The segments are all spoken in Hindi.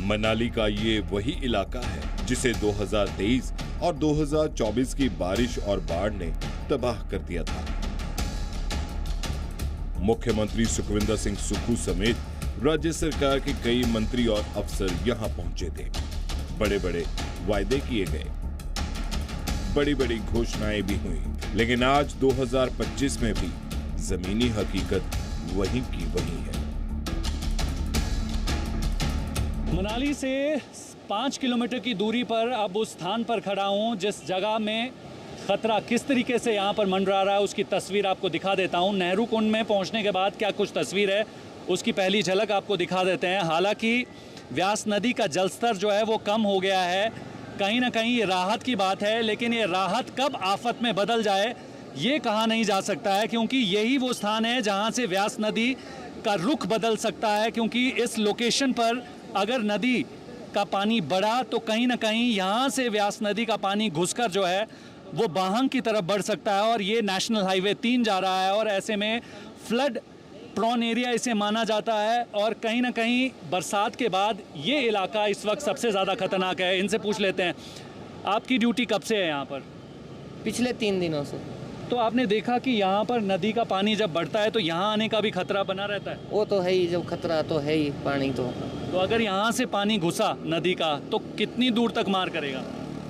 मनाली का ये वही इलाका है जिसे 2023 और 2024 की बारिश और बाढ़ ने तबाह कर दिया था। मुख्यमंत्री सुखविंदर सिंह सुक्खू समेत राज्य सरकार के कई मंत्री और अफसर यहां पहुंचे थे। बड़े बड़े वायदे किए गए, बड़ी बड़ी घोषणाएं भी हुई, लेकिन आज 2025 में भी जमीनी हकीकत वही की वही है। मनाली से 5 किलोमीटर की दूरी पर अब उस स्थान पर खड़ा हूं जिस जगह में खतरा किस तरीके से यहां पर मंडरा रहा है उसकी तस्वीर आपको दिखा देता हूं। नेहरू कुंड में पहुंचने के बाद क्या कुछ तस्वीर है उसकी पहली झलक आपको दिखा देते हैं। हालांकि व्यास नदी का जलस्तर जो है वो कम हो गया है, कहीं ना कहीं ये राहत की बात है, लेकिन ये राहत कब आफत में बदल जाए ये कहा नहीं जा सकता है, क्योंकि यही वो स्थान है जहां से व्यास नदी का रुख बदल सकता है। क्योंकि इस लोकेशन पर अगर नदी का पानी बढ़ा तो कहीं ना कहीं यहाँ से व्यास नदी का पानी घुसकर जो है वो बाहंग की तरफ बढ़ सकता है और ये नेशनल हाईवे 3 जा रहा है और ऐसे में फ्लड प्रॉन एरिया इसे माना जाता है। और कहीं ना कहीं बरसात के बाद ये इलाका इस वक्त सबसे ज़्यादा खतरनाक है। इनसे पूछ लेते हैं, आपकी ड्यूटी कब से है यहाँ पर? पिछले 3 दिनों से। तो आपने देखा कि यहाँ पर नदी का पानी जब बढ़ता है तो यहाँ आने का भी खतरा बना रहता है? वो तो है ही, जब खतरा तो है ही पानी तो अगर यहाँ से पानी घुसा नदी का तो कितनी दूर तक मार करेगा?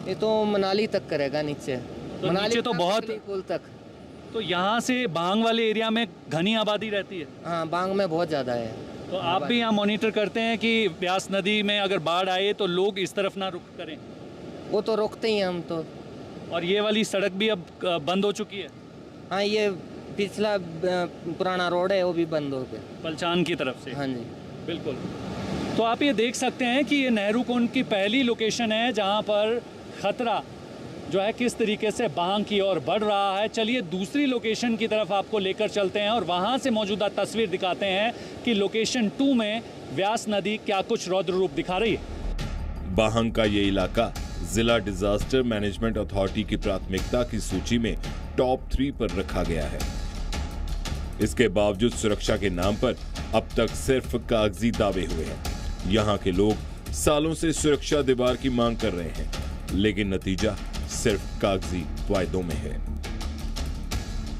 ये तो मनाली तक करेगा, नीचे तो नीचे तो बहुत पुल तक। तो यहाँ से बांग वाले एरिया में घनी आबादी रहती है? हाँ, बांग में बहुत ज़्यादा है। तो आप भी यहाँ मॉनिटर करते हैं कि व्यास नदी में अगर बाढ़ आए तो लोग इस तरफ ना रुख करें? वो तो रोकते ही हम तो। और ये वाली सड़क भी अब बंद हो चुकी है? हाँ, ये पिछला पुराना रोड है वो भी बंद हो गया, पलचान की तरफ से। हाँ जी, बिल्कुल। तो आप ये देख सकते हैं कि ये नेहरू कुंड की पहली लोकेशन है जहाँ पर खतरा जो है किस तरीके से बांग की ओर बढ़ रहा है। चलिए दूसरी लोकेशन की तरफ आपको लेकर चलते हैं और वहाँ से मौजूदा तस्वीर दिखाते हैं कि लोकेशन 2 में व्यास नदी क्या कुछ रौद्र रूप दिखा रही है। बाहंग का ये इलाका जिला डिजास्टर मैनेजमेंट अथॉरिटी की प्राथमिकता की सूची में टॉप 3 पर रखा गया है। इसके बावजूद सुरक्षा के नाम पर अब तक सिर्फ कागजी दावे हुए हैं। यहाँ के लोग सालों से सुरक्षा दीवार की मांग कर रहे हैं, लेकिन नतीजा सिर्फ कागजी वायदों में है।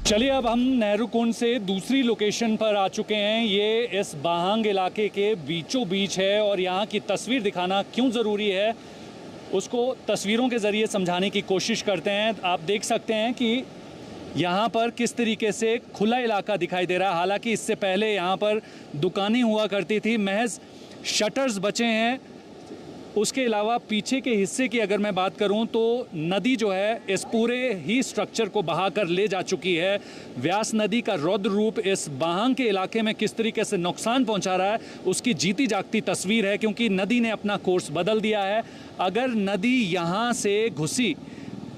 चलिए अब हम नेहरू कुंड से दूसरी लोकेशन पर आ चुके हैं। ये इस बाहंग इलाके के बीचों बीच है और यहाँ की तस्वीर दिखाना क्यों ज़रूरी है उसको तस्वीरों के ज़रिए समझाने की कोशिश करते हैं। आप देख सकते हैं कि यहाँ पर किस तरीके से खुला इलाका दिखाई दे रहा है। हालांकि इससे पहले यहाँ पर दुकानें हुआ करती थी, महज शटर्स बचे हैं। उसके अलावा पीछे के हिस्से की अगर मैं बात करूं तो नदी जो है इस पूरे ही स्ट्रक्चर को बहाकर ले जा चुकी है। व्यास नदी का रौद्र रूप इस बाहंग के इलाके में किस तरीके से नुकसान पहुंचा रहा है उसकी जीती जागती तस्वीर है, क्योंकि नदी ने अपना कोर्स बदल दिया है। अगर नदी यहाँ से घुसी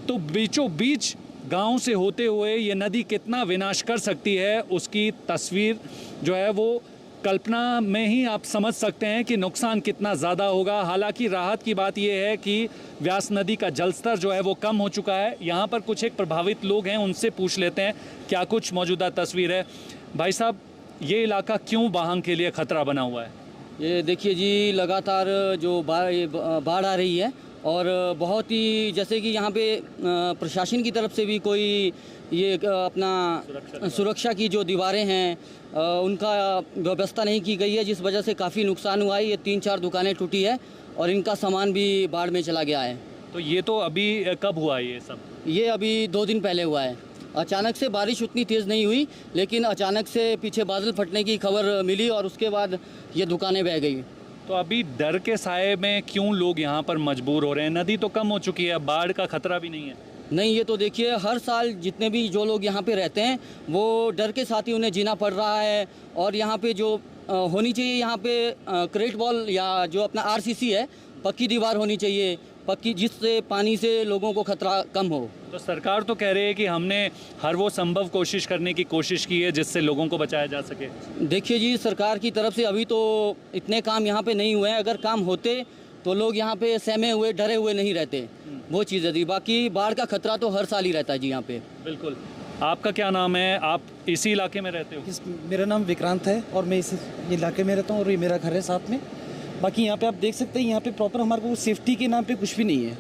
तो बीचों बीच गांव से होते हुए ये नदी कितना विनाश कर सकती है उसकी तस्वीर जो है वो कल्पना में ही आप समझ सकते हैं कि नुकसान कितना ज़्यादा होगा। हालांकि राहत की बात यह है कि व्यास नदी का जलस्तर जो है वो कम हो चुका है। यहाँ पर कुछ एक प्रभावित लोग हैं, उनसे पूछ लेते हैं क्या कुछ मौजूदा तस्वीर है। भाई साहब, ये इलाका क्यों बाहंग के लिए ख़तरा बना हुआ है? ये देखिए जी, लगातार जो बाढ़ आ रही है और बहुत ही जैसे कि यहाँ पे प्रशासन की तरफ से भी कोई ये अपना सुरक्षा की जो दीवारें हैं उनका व्यवस्था नहीं की गई है, जिस वजह से काफ़ी नुकसान हुआ है। ये 3-4 दुकानें टूटी है और इनका सामान भी बाढ़ में चला गया है। तो ये तो अभी कब हुआ है ये सब? ये अभी 2 दिन पहले हुआ है। अचानक से बारिश उतनी तेज़ नहीं हुई, लेकिन अचानक से पीछे बादल फटने की खबर मिली और उसके बाद ये दुकानें बह गई। तो अभी डर के साए में क्यों लोग यहाँ पर मजबूर हो रहे हैं? नदी तो कम हो चुकी है, बाढ़ का खतरा भी नहीं है। नहीं, ये तो देखिए हर साल जितने भी जो लोग यहाँ पे रहते हैं वो डर के साथ ही उन्हें जीना पड़ रहा है। और यहाँ पे जो होनी चाहिए यहाँ पे क्रेट वॉल या जो अपना RCC है, पक्की दीवार होनी चाहिए, पक्की, जिससे पानी से लोगों को खतरा कम हो। तो सरकार तो कह रही है कि हमने हर वो संभव कोशिश करने की कोशिश की है जिससे लोगों को बचाया जा सके। देखिए जी, सरकार की तरफ से अभी तो इतने काम यहाँ पे नहीं हुए हैं। अगर काम होते तो लोग यहाँ पे सहमे हुए, डरे हुए नहीं रहते, वो चीज़ थी। बाकी बाढ़ का खतरा तो हर साल ही रहता है जी यहाँ पे। बिल्कुल। आपका क्या नाम है? आप इसी इलाके में रहते हो? मेरा नाम विक्रांत है और मैं इस इलाके में रहता हूँ और ये मेरा घर है साथ में। बाकी यहाँ पे आप देख सकते हैं, यहाँ पे प्रॉपर हमारे को सेफ्टी के नाम पे कुछ भी नहीं है।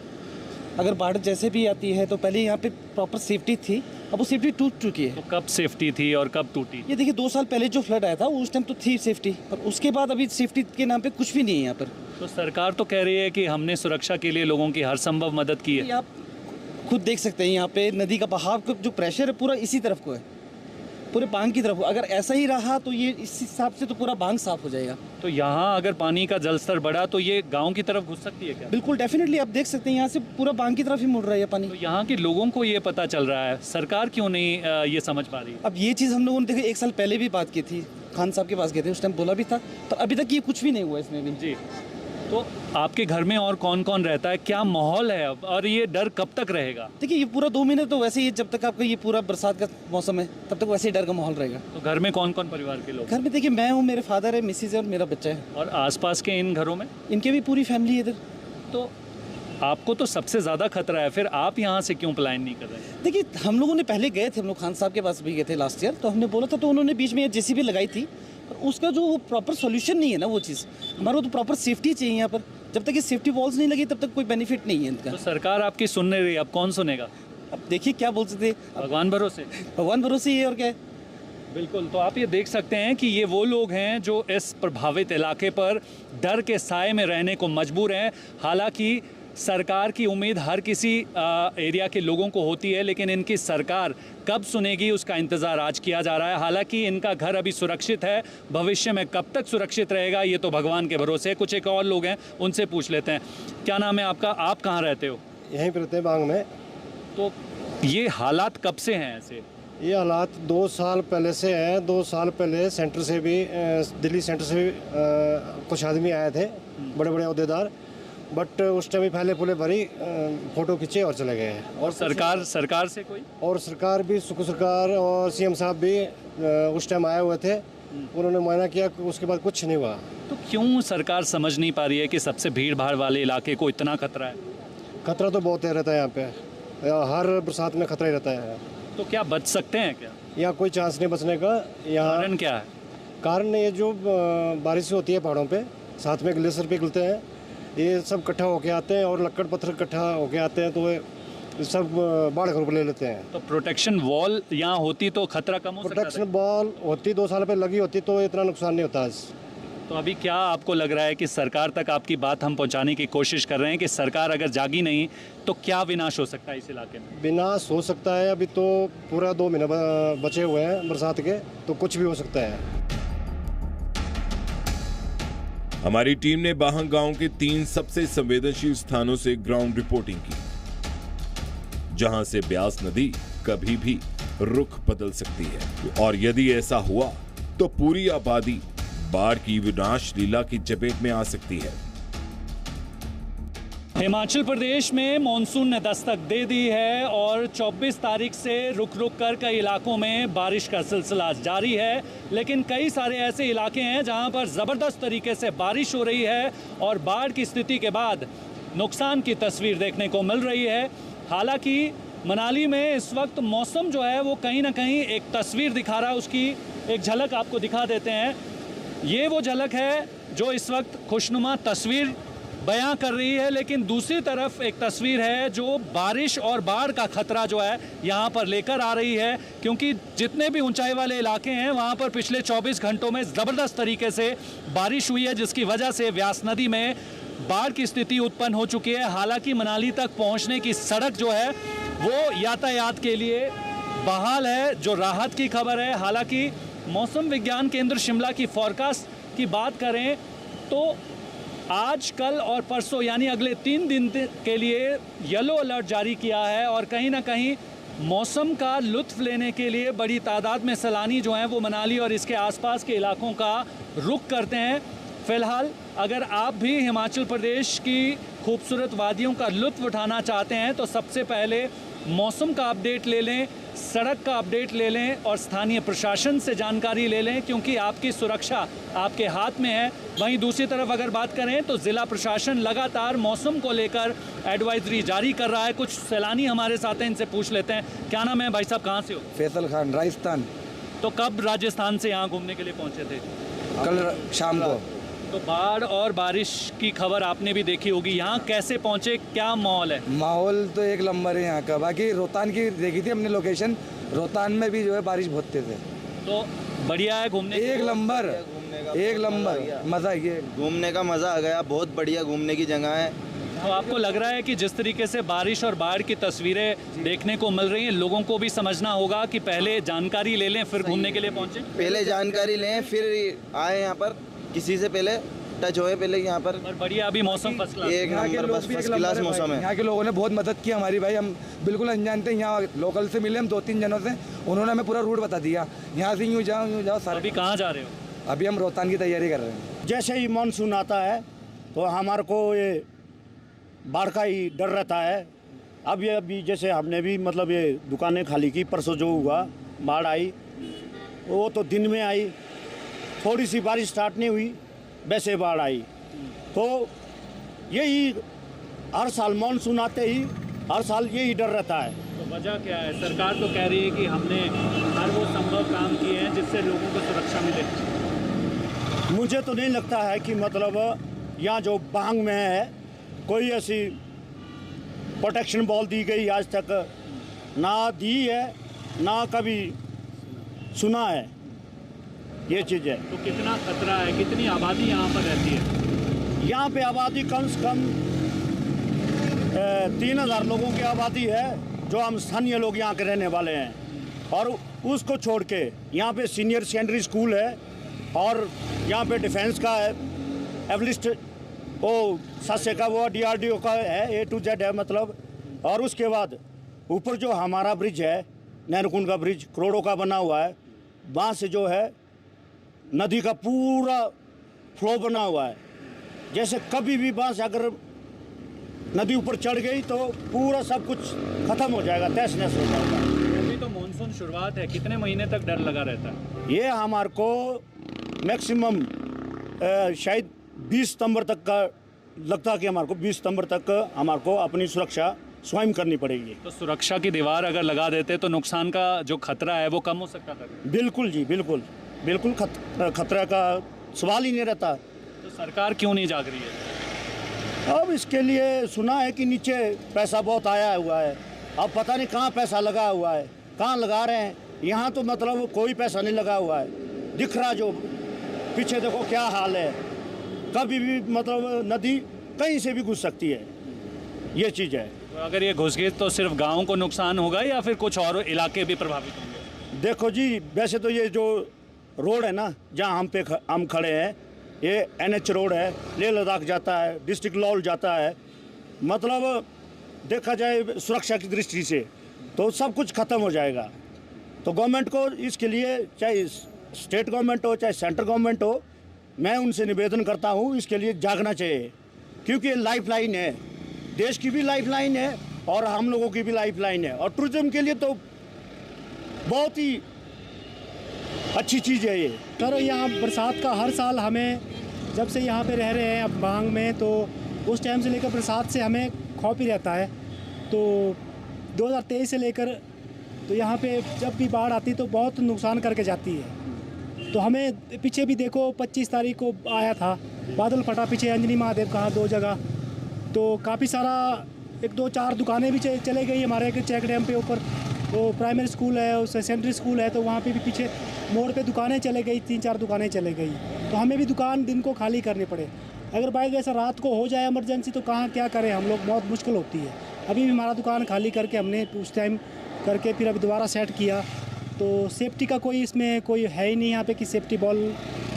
अगर बाढ़ जैसे भी आती है तो पहले यहाँ पे प्रॉपर सेफ्टी थी, अब वो सेफ्टी टूट चुकी है। तो कब सेफ्टी थी और कब टूटी? ये देखिए 2 साल पहले जो फ्लड आया था उस टाइम तो थी सेफ्टी, पर उसके बाद अभी सेफ्टी के नाम पे कुछ भी नहीं है यहाँ पर। तो सरकार तो कह रही है कि हमने सुरक्षा के लिए लोगों की हर संभव मदद की है। ये आप खुद देख सकते हैं, यहाँ पे नदी का बहाव का जो प्रेशर है पूरा इसी तरफ को है, पूरे बांग की तरफ। अगर ऐसा ही रहा तो ये इस हिसाब से तो पूरा बांग साफ हो जाएगा। तो यहाँ अगर पानी का जलस्तर बढ़ा तो ये गांव की तरफ घुस सकती है क्या? बिल्कुल डेफिनेटली, आप देख सकते हैं यहाँ से पूरा बांग की तरफ ही मुड़ रहा है ये पानी। तो यहाँ के लोगों को ये पता चल रहा है, सरकार क्यों नहीं ये समझ पा रही? अब ये चीज़ हम लोगों ने देखो 1 साल पहले भी बात की थी, खान साहब के पास गए थे, उस टाइम बोला भी था, पर अभी तक ये कुछ भी नहीं हुआ इसमें भी। जी, तो आपके घर में और कौन कौन रहता है, क्या माहौल है अब, और ये डर कब तक रहेगा? देखिए ये पूरा 2 महीने तो वैसे ही, जब तक आपका ये पूरा बरसात का मौसम है तब तक वैसे ही डर का माहौल रहेगा। तो घर में कौन कौन परिवार के लोग? घर में देखिए मैं हूँ, मेरे फादर है, मिसिज है और मेरा बच्चा है। और आसपास के इन घरों में? इनके भी पूरी फैमिली है इधर। तो आपको तो सबसे ज़्यादा खतरा है, फिर आप यहाँ से क्यों पलायन नहीं कर रहे हैं? देखिए हम लोगों ने पहले गए थे, हम लोग खान साहब के पास भी गए थे लास्ट ईयर, तो हमने बोला था, तो उन्होंने बीच में जेसीबी लगाई थी, पर उसका जो वो प्रॉपर सोल्यूशन नहीं है ना वो चीज़। हमारे को तो प्रॉपर सेफ्टी चाहिए यहाँ पर, जब तक ये सेफ्टी वॉल्स नहीं लगी तब तक कोई बेनिफिट नहीं है इनका। तो सरकार आपकी सुन नहीं रही, अब कौन सुनेगा? अब देखिए क्या बोल सकते, भगवान भरोसे। भगवान भरोसे ही है और क्या है। बिल्कुल, तो आप ये देख सकते हैं कि ये वो लोग हैं जो इस प्रभावित इलाके पर डर के साए में रहने को मजबूर हैं। हालांकि सरकार की उम्मीद हर किसी एरिया के लोगों को होती है, लेकिन इनकी सरकार कब सुनेगी उसका इंतज़ार आज किया जा रहा है। हालांकि इनका घर अभी सुरक्षित है, भविष्य में कब तक सुरक्षित रहेगा ये तो भगवान के भरोसे है। कुछ एक और लोग हैं, उनसे पूछ लेते हैं। क्या नाम है आपका, आप कहाँ रहते हो? यहीं पर रहते हैं बांग में। तो ये हालात कब से हैं ऐसे? ये हालात 2 साल पहले से हैं। 2 साल पहले सेंटर से भी, दिल्ली सेंटर से भी कुछ आदमी आए थे, बड़े बड़े अहदेदार, बट उस टाइम भी पहले पुले भरी, फोटो खींचे और चले गए। और सरकार से कोई? और सरकार भी, सुखू सरकार और सीएम साहब भी उस टाइम आए हुए थे, उन्होंने मुआयना किया, उसके बाद कुछ नहीं हुआ। तो क्यों सरकार समझ नहीं पा रही है कि सबसे भीड़ भाड़ वाले इलाके को इतना खतरा है? खतरा तो बहुत रहता है यहाँ पे, हर बरसात में खतरा ही रहता है। तो क्या बच सकते हैं क्या? यहाँ कोई चांस नहीं बचने का। यहाँ कारण क्या है? कारण ये जो बारिश होती है पहाड़ों पे, साथ में ग्लेशियर पिघलते हैं, ये सब इकट्ठा होके आते हैं और लक्कड़ पत्थर इकट्ठा होके आते हैं, तो ये सब बाढ़ का रूप ले लेते हैं। तो प्रोटेक्शन वॉल यहाँ होती तो खतरा कम हो सकता प्रोटेक्शन था। वॉल होती 2 साल पहले लगी होती तो इतना नुकसान नहीं होता आज। तो अभी क्या आपको लग रहा है कि सरकार तक आपकी बात हम पहुँचाने की कोशिश कर रहे हैं कि सरकार अगर जागी नहीं तो क्या विनाश हो सकता है इस इलाके में? विनाश हो सकता है, अभी तो पूरा 2 महीने बचे हुए हैं बरसात के, तो कुछ भी हो सकता है। हमारी टीम ने बाहंग गांव के 3 सबसे संवेदनशील स्थानों से ग्राउंड रिपोर्टिंग की, जहां से ब्यास नदी कभी भी रुख बदल सकती है, और यदि ऐसा हुआ तो पूरी आबादी बाढ़ की विनाश लीला की चपेट में आ सकती है। हिमाचल प्रदेश में मॉनसून ने दस्तक दे दी है और 24 तारीख से रुक रुक कर कई इलाकों में बारिश का सिलसिला जारी है, लेकिन कई सारे ऐसे इलाके हैं जहां पर ज़बरदस्त तरीके से बारिश हो रही है और बाढ़ की स्थिति के बाद नुकसान की तस्वीर देखने को मिल रही है। हालांकि मनाली में इस वक्त मौसम जो है वो कहीं ना कहीं एक तस्वीर दिखा रहा है, उसकी एक झलक आपको दिखा देते हैं। ये वो झलक है जो इस वक्त खुशनुमा तस्वीर बयां कर रही है, लेकिन दूसरी तरफ एक तस्वीर है जो बारिश और बाढ़ का खतरा जो है यहाँ पर लेकर आ रही है, क्योंकि जितने भी ऊंचाई वाले इलाके हैं वहाँ पर पिछले 24 घंटों में ज़बरदस्त तरीके से बारिश हुई है, जिसकी वजह से व्यास नदी में बाढ़ की स्थिति उत्पन्न हो चुकी है। हालांकि मनाली तक पहुँचने की सड़क जो है वो यातायात के लिए बहाल है, जो राहत की खबर है। हालांकि मौसम विज्ञान केंद्र शिमला की फॉरकास्ट की बात करें तो आज, कल और परसों यानी अगले 3 दिन के लिए येलो अलर्ट जारी किया है और कहीं ना कहीं मौसम का लुत्फ लेने के लिए बड़ी तादाद में सैलानी जो हैं वो मनाली और इसके आसपास के इलाकों का रुख करते हैं। फ़िलहाल अगर आप भी हिमाचल प्रदेश की खूबसूरत वादियों का लुत्फ उठाना चाहते हैं तो सबसे पहले मौसम का अपडेट ले लें, सड़क का अपडेट ले लें और स्थानीय प्रशासन से जानकारी ले लें, क्योंकि आपकी सुरक्षा आपके हाथ में है। वहीं दूसरी तरफ अगर बात करें तो ज़िला प्रशासन लगातार मौसम को लेकर एडवाइजरी जारी कर रहा है। कुछ सैलानी हमारे साथ हैं, इनसे पूछ लेते हैं। क्या नाम है भाई साहब, कहाँ से हो? फैसल खान, राजस्थान। तो कब राजस्थान से यहाँ घूमने के लिए पहुँचे थे? कल शाम को। तो बाढ़ और बारिश की खबर आपने भी देखी होगी, यहाँ कैसे पहुँचे, क्या माहौल है? माहौल तो एक नंबर है यहाँ का। बाकी रोहतान की देखी थी हमने लोकेशन, रोहतान में भी जो है बारिश बहुत तेज है। तो बढ़िया है घूमने एक नंबर, एक नंबर मज़ा ये घूमने का मज़ा आ गया, बहुत बढ़िया घूमने की जगह है। तो आपको लग रहा है कि जिस तरीके से बारिश और बाढ़ की तस्वीरें देखने को मिल रही हैं, लोगों को भी समझना होगा कि पहले जानकारी ले लें फिर घूमने के लिए पहुंचे? पहले जानकारी लें फिर आए यहाँ पर, किसी से पहले टच होए पहले यहाँ पर। और बढ़िया अभी मौसम फर्स्ट क्लास। एक नंबर, बस फर्स्ट क्लास मौसम है। यहाँ के लोगों ने बहुत मदद की हमारी भाई, हम बिल्कुल अनजान थे। यहाँ लोकल से मिले हम 2-3 जनों से, उन्होंने हमें पूरा रूट बता दिया, यहाँ से यूँ जाओ सारे। अभी कहाँ जा रहे हो? अभी हम रोहतान की तैयारी कर रहे हैं। जैसे ही मानसून आता है तो हमारे को ये बाढ़ का ही डर रहता है। अब ये अभी जैसे हमने भी मतलब ये दुकानें खाली की, परसों जो हुआ बाढ़ आई, वो तो दिन में आई, थोड़ी सी बारिश स्टार्ट नहीं हुई वैसे बाढ़ आई। तो यही हर साल मानसून आते ही हर साल यही डर रहता है। तो वजह क्या है? सरकार तो कह रही है कि हमने हर वो संभव काम किए हैं जिससे लोगों को सुरक्षा मिले। मुझे तो नहीं लगता है कि मतलब यहाँ जो बांग में है कोई ऐसी प्रोटेक्शन बॉल दी गई आज तक ना दी है, ना कभी सुना है ये चीज़ है। तो कितना खतरा है, कितनी आबादी यहाँ पर रहती है? यहाँ पे आबादी कम से कम 3000 लोगों की आबादी है, जो हम स्थानीय लोग यहाँ के रहने वाले हैं। और उसको छोड़ के यहाँ पे सीनियर सेकेंडरी स्कूल है और यहाँ पे डिफेंस का है, एवलिस्ट वो सस्य का, वो DRDO का है, A to Z है मतलब। और उसके बाद ऊपर जो हमारा ब्रिज है, नहरकुंड का ब्रिज करोड़ों का बना हुआ है, वहाँ से जो है नदी का पूरा फ्लो बना हुआ है। जैसे कभी भी वहाँ से अगर नदी ऊपर चढ़ गई तो पूरा सब कुछ ख़त्म हो जाएगा, तहस नहस हो जाएगा। अभी तो मानसून शुरुआत है, कितने महीने तक डर लगा रहता है? ये हमारे को मैक्सिमम शायद 20 सितंबर तक का लगता है कि हमारे को 20 सितंबर तक हमारे को अपनी सुरक्षा स्वयं करनी पड़ेगी। तो सुरक्षा की दीवार अगर लगा देते तो नुकसान का जो खतरा है वो कम हो सकता था? बिल्कुल जी, बिल्कुल बिल्कुल खतरा का सवाल ही नहीं रहता। तो सरकार क्यों नहीं जाग रही है? अब इसके लिए सुना है कि नीचे पैसा बहुत आया हुआ है, अब पता नहीं कहाँ पैसा लगा हुआ है, कहाँ लगा रहे हैं। यहाँ तो मतलब कोई पैसा नहीं लगा हुआ है, दिख रहा जो पीछे देखो क्या हाल है, कभी भी मतलब नदी कहीं से भी घुस सकती है, ये चीज़ है। तो अगर ये घुस गई तो सिर्फ गाँव को नुकसान होगा या फिर कुछ और इलाके भी प्रभावित होंगे? देखो जी, वैसे तो ये जो रोड है ना जहाँ हम खड़े हैं, ये NH रोड है, लेह लद्दाख जाता है, डिस्ट्रिक्ट लौल जाता है। मतलब देखा जाए सुरक्षा की दृष्टि से तो सब कुछ ख़त्म हो जाएगा। तो गवर्नमेंट को इसके लिए, चाहे स्टेट गवर्नमेंट हो चाहे सेंट्रल गवर्नमेंट हो, मैं उनसे निवेदन करता हूँ इसके लिए जागना चाहिए, क्योंकि ये लाइफ लाइन है, देश की भी लाइफ लाइन है और हम लोगों की भी लाइफ लाइन है। और टूरिज्म के लिए तो बहुत ही अच्छी चीज़ है ये। सर यहाँ बरसात का हर साल हमें, जब से यहाँ पे रह रहे हैं अब बांग में, तो उस टाइम से लेकर बरसात से हमें खौफ ही रहता है। तो 2023 से लेकर तो यहाँ पे जब भी बाढ़ आती तो बहुत नुकसान करके जाती है। तो हमें पीछे भी देखो 25 तारीख को आया था, बादल फटा पीछे अंजनी महादेव कहाँ 2 जगह, तो काफ़ी सारा 1-2-4 दुकानें भी चले गई हमारे चेक डैम पे ऊपर। वो प्राइमरी स्कूल है, उस सेकेंडरी स्कूल है, तो वहाँ पे भी पीछे मोड़ पे दुकानें चले गई, 3-4 दुकानें चले गई। तो हमें भी दुकान दिन को खाली करनी पड़े। अगर बाइक ऐसा रात को हो जाए इमरजेंसी तो कहाँ क्या करें हम लोग, बहुत मुश्किल होती है। अभी भी हमारा दुकान खाली करके हमने उस टाइम करके फिर अभी दोबारा सेट किया। तो सेफ्टी का कोई इसमें कोई है ही नहीं यहाँ पे कि सेफ्टी बॉल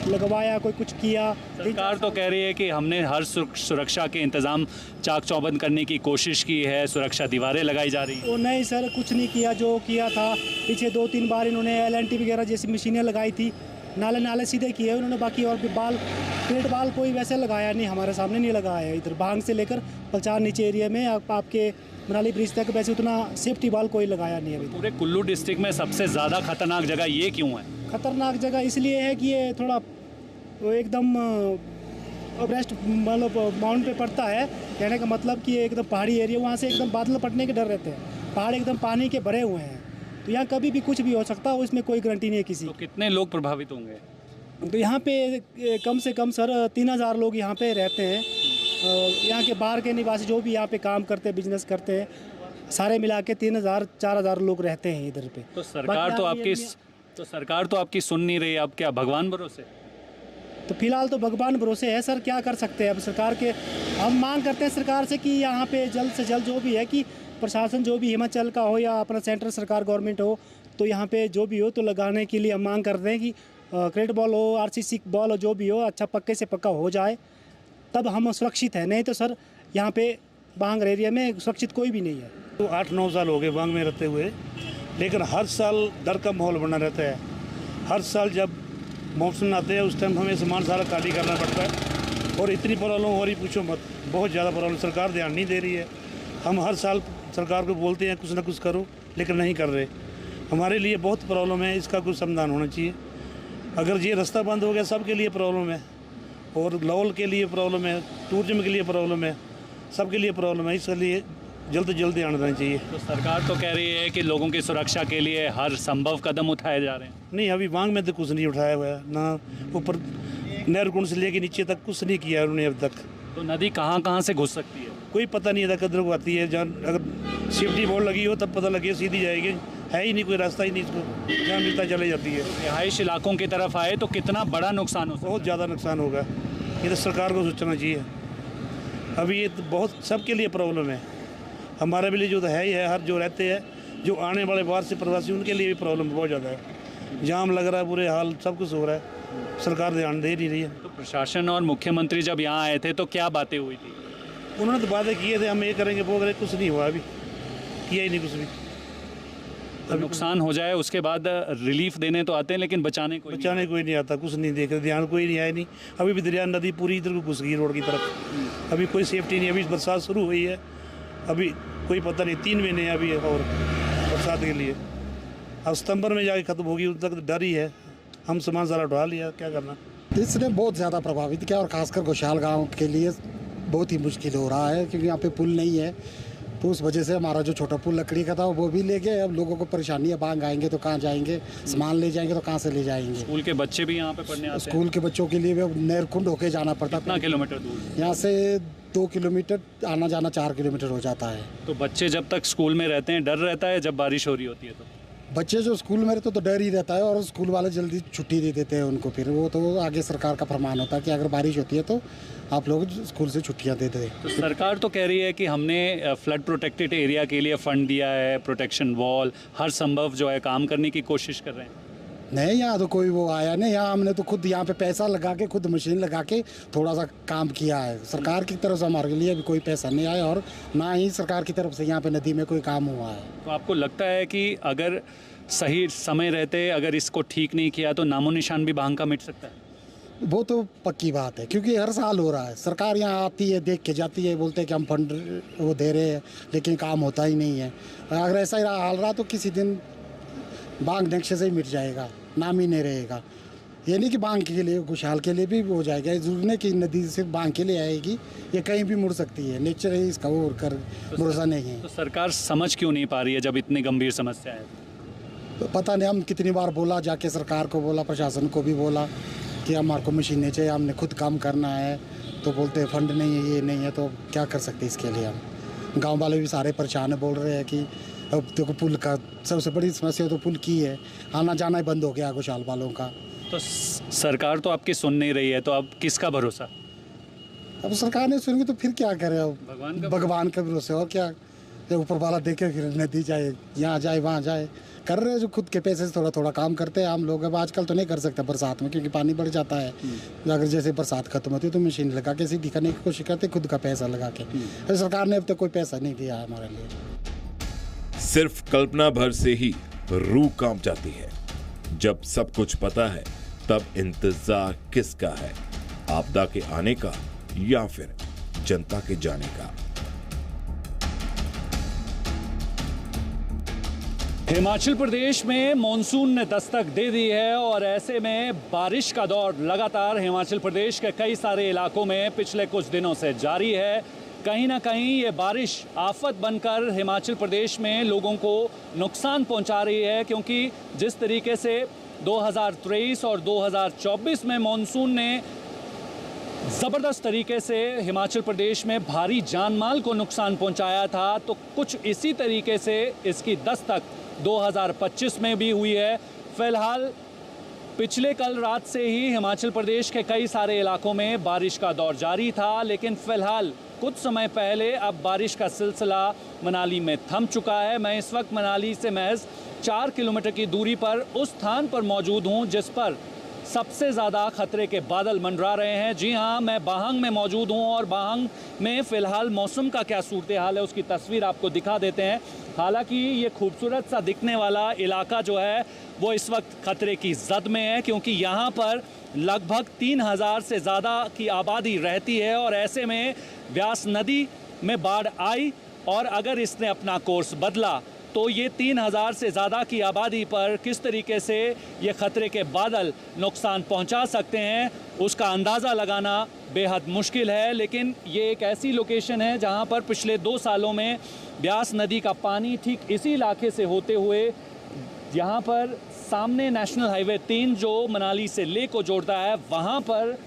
लगवाया, कोई कुछ किया। सरकार तो कह रही है कि हमने हर सुरक्षा के इंतज़ाम चाक चौबंद करने की कोशिश की है, सुरक्षा दीवारें लगाई जा रही हैं। वो नहीं सर, कुछ नहीं किया। जो किया था पीछे 2-3 बार इन्होंने LNT वगैरह जैसी मशीनें लगाई थी, नाले सीधे किए उन्होंने, बाकी और भी प्लेट बाल कोई वैसे लगाया नहीं, हमारे सामने नहीं लगाया है। इधर बांग से लेकर पलचार नीचे एरिया में आपके मनाली ब्रिज तक वैसे उतना सेफ्टी बाल कोई लगाया नहीं अभी। पूरे कुल्लू डिस्ट्रिक्ट में सबसे ज़्यादा खतरनाक जगह ये क्यों है? खतरनाक जगह इसलिए है कि ये थोड़ा एकदम एवरेस्ट मतलब माउंट पे पड़ता है, कहने का मतलब कि एकदम पहाड़ी एरिया, वहाँ से एकदम बादल फटने के डर रहते हैं। पहाड़ एकदम पानी के भरे हुए हैं, तो यहाँ कभी भी कुछ भी हो सकता है, इसमें कोई गारंटी नहीं है किसी। तो कितने लोग प्रभावित होंगे? तो यहाँ पे कम से कम सर 3000 लोग यहाँ पे रहते हैं। यहाँ के बाहर के निवासी जो भी यहाँ पे काम करते हैं, बिजनेस करते हैं, सारे मिला के 3000-4000 लोग रहते हैं इधर पे। तो सरकार तो आपकी सुन नहीं रही, अब क्या भगवान भरोसे? तो फिलहाल तो भगवान भरोसे है सर, क्या कर सकते हैं अब सरकार के। हम मांग करते हैं सरकार से कि यहाँ पे जल्द से जल्द जो भी है कि प्रशासन जो भी हिमाचल का हो या अपना सेंट्रल सरकार गवर्नमेंट हो, तो यहाँ पे जो भी हो तो लगाने के लिए हम मांग करते हैं कि क्रिकेट बॉल हो, आरसीसी बॉल हो, जो भी हो अच्छा पक्के से पक्का हो जाए, तब हम सुरक्षित हैं। नहीं तो सर यहाँ पे बांग एरिया में सुरक्षित कोई भी नहीं है। तो 8-9 साल हो गए बांग में रहते हुए, लेकिन हर साल डर का माहौल बना रहता है। हर साल जब मौसम आते हैं उस टाइम हमें सामान सारा खाली करना पड़ता है और इतनी प्रॉब्लम हो रही पूछो मत, बहुत ज़्यादा प्रॉब्लम। सरकार ध्यान नहीं दे रही है। हम हर साल सरकार को बोलते हैं कुछ ना कुछ करो, लेकिन नहीं कर रहे। हमारे लिए बहुत प्रॉब्लम है, इसका कुछ समाधान होना चाहिए। अगर ये रास्ता बंद हो गया सबके लिए प्रॉब्लम है, और लाहौल के लिए प्रॉब्लम है, टूरिज्म के लिए प्रॉब्लम है, सबके लिए प्रॉब्लम है। इसलिए जल्द से जल्द ध्यान देना चाहिए। तो सरकार तो कह रही है कि लोगों की सुरक्षा के लिए हर संभव कदम उठाए जा रहे हैं। नहीं, अभी बांग में तो कुछ नहीं उठाया हुआ है, ना ऊपर नहर कुंड से लेके नीचे तक कुछ नहीं किया है उन्होंने अब तक। तो नदी कहाँ से घुस सकती है? कोई पता नहीं था कदर को आती है। जहाँ अगर सेफ्टी बोर्ड लगी हो तब पता लगे, सीधी जाएगी। है ही नहीं, कोई रास्ता ही नहीं इसको, जहाँ मिलता चले जाती है। रिहाइश इलाकों की तरफ आए तो कितना बड़ा नुकसान हो सकता है? बहुत ज़्यादा नुकसान होगा। ये तो सरकार को सोचना चाहिए। अभी ये तो बहुत सबके लिए प्रॉब्लम है। हमारे लिए जो तो है ही है, हर जो रहते हैं, जो आने वाले बाहर से प्रवासी, उनके लिए भी प्रॉब्लम बहुत ज़्यादा है। जाम लग रहा है, बुरे हाल, सब कुछ हो रहा है। सरकार ध्यान दे नहीं रही है। तो प्रशासन और मुख्यमंत्री जब यहाँ आए थे तो क्या बातें हुई थी? उन्होंने तो वादे किए थे हम ये करेंगे वो करेंगे, कुछ नहीं हुआ। अभी किया ही नहीं कुछ भी। तो नुकसान हो जाए उसके बाद रिलीफ देने तो आते हैं, लेकिन बचाने कोई नहीं आता, कुछ नहीं देख रहे, ध्यान कोई नहीं आया। नहीं, अभी भी दरिया नदी पूरी इधर को घुस गई रोड की तरफ। अभी कोई सेफ्टी नहीं। अभी बरसात शुरू हुई है, अभी कोई पता नहीं, 3 महीने अभी और बरसात के लिए। अब सितंबर में जाके ख़त्म होगी, उस तक डर ही है। हम सामान सारा उठा लिया, क्या करना। इसने बहुत ज़्यादा प्रभावित किया, और ख़ासकर गोशाल गाँव के लिए बहुत ही मुश्किल हो रहा है, क्योंकि यहाँ पे पुल नहीं है। तो उस वजह से हमारा जो छोटा पुल लकड़ी का था वो भी ले गए। अब लोगों को परेशानी है, बांग आएंगे तो कहाँ जाएंगे, सामान ले जाएंगे तो कहाँ से ले जाएंगे। स्कूल के बच्चे भी यहाँ पे पढ़ने आते हैं। स्कूल के बच्चों के लिए भी नहर कुंड होके जाना पड़ता। कितना किलोमीटर दूर? यहाँ से 2 किलोमीटर, आना जाना 4 किलोमीटर हो जाता है। तो बच्चे जब तक स्कूल में रहते हैं डर रहता है, जब बारिश हो रही होती है तो? बच्चे जो स्कूल में रहते तो डर ही रहता है, और स्कूल वाले जल्दी छुट्टी दे देते हैं उनको। फिर वो तो आगे सरकार का फरमान होता है कि अगर बारिश होती है तो आप लोग स्कूल से छुट्टियां दे दें। तो सरकार तो कह रही है कि हमने फ्लड प्रोटेक्टेड एरिया के लिए फ़ंड दिया है, प्रोटेक्शन वॉल, हर संभव जो है काम करने की कोशिश कर रहे हैं। नहीं, यहाँ तो कोई वो आया नहीं। यहाँ हमने तो खुद यहाँ पे पैसा लगा के, खुद मशीन लगा के थोड़ा सा काम किया है। सरकार की तरफ से हमारे लिए अभी कोई पैसा नहीं आया, और ना ही सरकार की तरफ से यहाँ पे नदी में कोई काम हुआ है। तो आपको लगता है कि अगर सही समय रहते अगर इसको ठीक नहीं किया तो नामो निशान भी बांग का मिट सकता है? वो तो पक्की बात है, क्योंकि हर साल हो रहा है। सरकार यहाँ आती है, देख के जाती है, बोलते हैं कि हम फंड वो दे रहे हैं, लेकिन काम होता ही नहीं है। अगर ऐसा ही हाल रहा तो किसी दिन बांग नक्शे से ही मिट जाएगा, नाम ही नहीं रहेगा। ये नहीं कि बांग के लिए, खुशहाल के लिए भी हो जाएगा। जरूरी नहीं कि नदी सिर्फ बांग के लिए आएगी, ये कहीं भी मुड़ सकती है। नेचर है इसका, वो कर भरोसा नहीं है। तो सरकार समझ क्यों नहीं पा रही है जब इतनी गंभीर समस्या है? तो पता नहीं, हम कितनी बार बोला, जाके सरकार को बोला, प्रशासन को भी बोला कि हमारे को मशीनें चाहिए, हमने खुद काम करना है, तो बोलते हैं फंड नहीं है, ये नहीं है। तो क्या कर सकते इसके लिए हम। गांव वाले भी सारे परेशान है, बोल रहे हैं कि अब देखो पुल का सबसे बड़ी समस्या तो पुल की है, आना जाना ही बंद हो गया गोशाल वालों का। तो सरकार तो आपकी सुन नहीं रही है, तो अब किसका भरोसा? अब सरकार ने सुनेंगे तो फिर क्या करें। अब भगवान का भरोसा, और क्या। जब ऊपर वाला देखे फिर नदी जाए, यहाँ जाए, वहाँ जाए। कर रहे हैं जो खुद के पैसे से थोड़ा थोड़ा काम करते हैं हम लोग। अब आजकल तो नहीं कर सकते बरसात में, क्योंकि पानी बढ़ जाता है। अगर जैसे बरसात खत्म होती है तो मशीन लगा के सीधी करने की कोशिश करते, खुद का पैसा लगा के। तो सरकार ने अब तक कोई पैसा नहीं दिया है हमारे लिए। सिर्फ कल्पना भर से ही रूह कांप जाती है। जब सब कुछ पता है तब इंतजार किसका है? आपदा के आने का या फिर जनता के जाने का? हिमाचल प्रदेश में मॉनसून ने दस्तक दे दी है, और ऐसे में बारिश का दौर लगातार हिमाचल प्रदेश के कई सारे इलाकों में पिछले कुछ दिनों से जारी है। कहीं ना कहीं ये बारिश आफत बनकर हिमाचल प्रदेश में लोगों को नुकसान पहुंचा रही है, क्योंकि जिस तरीके से 2023 और 2024 में मॉनसून ने ज़बरदस्त तरीके से हिमाचल प्रदेश में भारी जानमाल को नुकसान पहुंचाया था, तो कुछ इसी तरीके से इसकी दस्तक 2025 में भी हुई है। फ़िलहाल पिछले कल रात से ही हिमाचल प्रदेश के कई सारे इलाकों में बारिश का दौर जारी था, लेकिन फ़िलहाल कुछ समय पहले अब बारिश का सिलसिला मनाली में थम चुका है। मैं इस वक्त मनाली से महज 4 किलोमीटर की दूरी पर उस स्थान पर मौजूद हूं जिस पर सबसे ज़्यादा खतरे के बादल मंडरा रहे हैं। जी हां, मैं बाहंग में मौजूद हूं और बाहंग में फ़िलहाल मौसम का क्या सूरत हाल है उसकी तस्वीर आपको दिखा देते हैं। हालांकि ये खूबसूरत सा दिखने वाला इलाका जो है वो इस वक्त खतरे की जद में है, क्योंकि यहाँ पर लगभग 3000 से ज़्यादा की आबादी रहती है और ऐसे में व्यास नदी में बाढ़ आई और अगर इसने अपना कोर्स बदला तो ये 3000 से ज़्यादा की आबादी पर किस तरीके से ये ख़तरे के बादल नुकसान पहुंचा सकते हैं उसका अंदाज़ा लगाना बेहद मुश्किल है। लेकिन ये एक ऐसी लोकेशन है जहां पर पिछले 2 सालों में ब्यास नदी का पानी ठीक इसी इलाके से होते हुए यहाँ पर सामने नेशनल हाईवे 3 जो मनाली से लेह को जोड़ता है वहाँ पर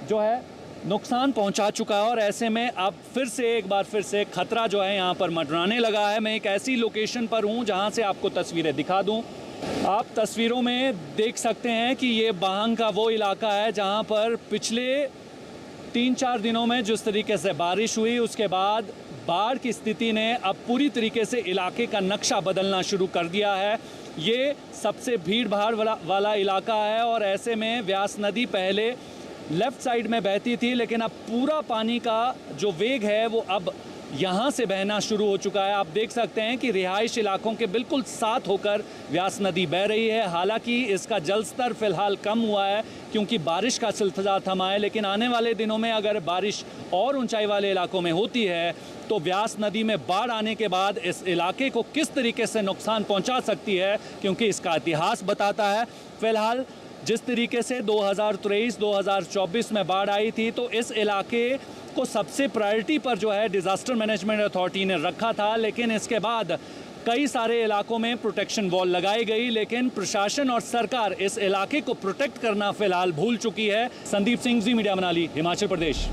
जो है नुकसान पहुंचा चुका है और ऐसे में अब एक बार फिर से खतरा जो है यहाँ पर मंडराने लगा है। मैं एक ऐसी लोकेशन पर हूँ जहाँ से आपको तस्वीरें दिखा दूँ। आप तस्वीरों में देख सकते हैं कि ये बाहंग का वो इलाका है जहाँ पर पिछले 3-4 दिनों में जिस तरीके से बारिश हुई उसके बाद बाढ़ की स्थिति ने अब पूरी तरीके से इलाके का नक्शा बदलना शुरू कर दिया है। ये सबसे भीड़ भाड़ वाला इलाका है और ऐसे में व्यास नदी पहले लेफ़्ट साइड में बहती थी, लेकिन अब पूरा पानी का जो वेग है वो अब यहाँ से बहना शुरू हो चुका है। आप देख सकते हैं कि रिहाइश इलाकों के बिल्कुल साथ होकर व्यास नदी बह रही है। हालांकि इसका जल स्तर फ़िलहाल कम हुआ है क्योंकि बारिश का सिलसिला थमा है, लेकिन आने वाले दिनों में अगर बारिश और ऊंचाई वाले इलाकों में होती है तो व्यास नदी में बाढ़ आने के बाद इस इलाके को किस तरीके से नुकसान पहुँचा सकती है, क्योंकि इसका इतिहास बताता है। फ़िलहाल जिस तरीके से 2023-2024 में बाढ़ आई थी तो इस इलाके को सबसे प्रायोरिटी पर जो है डिज़ास्टर मैनेजमेंट अथॉरिटी ने रखा था, लेकिन इसके बाद कई सारे इलाकों में प्रोटेक्शन वॉल लगाई गई, लेकिन प्रशासन और सरकार इस इलाके को प्रोटेक्ट करना फिलहाल भूल चुकी है। संदीप सिंह जी, मीडिया मनाली, हिमाचल प्रदेश।